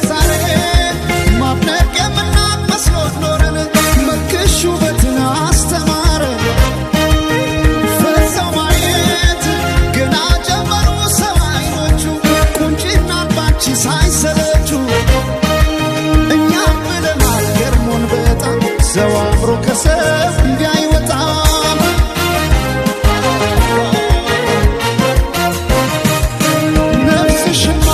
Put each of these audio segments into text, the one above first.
ዛሬ ማብነቅ የምናቅ መስሎት ኖረን መልክሽ ውበትን አስተማረ ፈዘው ማየት ገና ጀመሩ ሰው አይኖቹ ቁንጅናን ባንቺ ሳይሰለቹ እኛም ብለናል ገርሞን በጣም ሰው አምሮ ከሰው እንዲያይወጣም ነፍስሽማ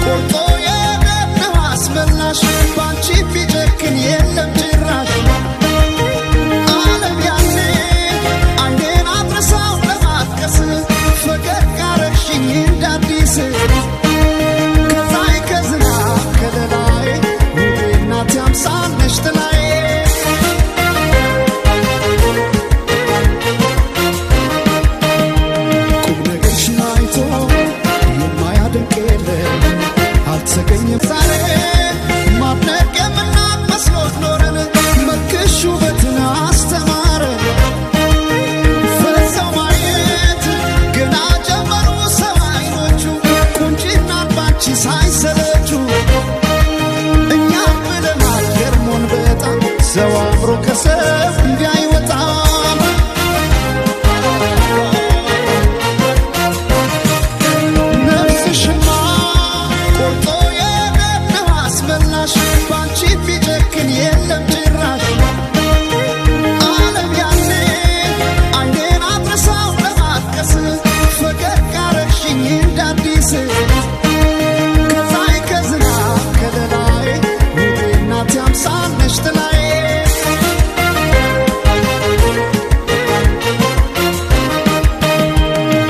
ቆርጦ የገነው አስመላሽ ባንቺ ቢጨክን የለም ጭራሽ ዓለም ያኔ አይኔን አድረሳው ለማጥቀስ ፈገግ አረግሽኝ እንዳዲስ ከፀሐይ ከዝናብ ከለላይ ውቤ እናቴ አምሳል ነሽ ጥላዬ ቁም ነገርሽን አይቶ የማያደንቅ የለም አልተገኘም ዛሬ ማድነቅ የምናቅ መስሎት ኖረን መልክሽ ውበትን አስተማረ ፈዘው ማየት ገና ጀመሩ ሰው አይኖቹ ቁንጅናን ባንቺ ሳይሰለቹ እኛም ብለናል ገርሞን በጣም ሰው አምሮ ከሰው እንዲያይወጣም ነፍስሽማ ቆርጦ የገነው አስመላሽ ባንቺ ቢጨክን የለም ጭራሽ ዓለም ያኔ አይኔን አድረሳው ለማጥቀስ ፈገግ አረግሽኝ እንዳዲስ ከፀሐይ ከዝናብ ከለላይ ውቤ እናቴ አምሳል ነሽ ጥላዬ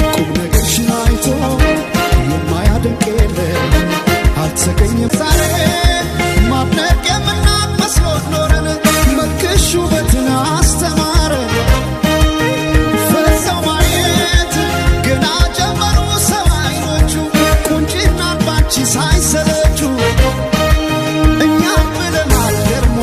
ቁም ነገርሽን አይቶ የማያደንቅ የለም አልተገኘም ዛሬ ማድነቅ የምናቅ መስሎት ኖረን መልክሽ ውበትን አስተማረ ፈዘው ማየት ገና ጀመሩ ሰው አይኖቹ ቁንጅናን ባንቺ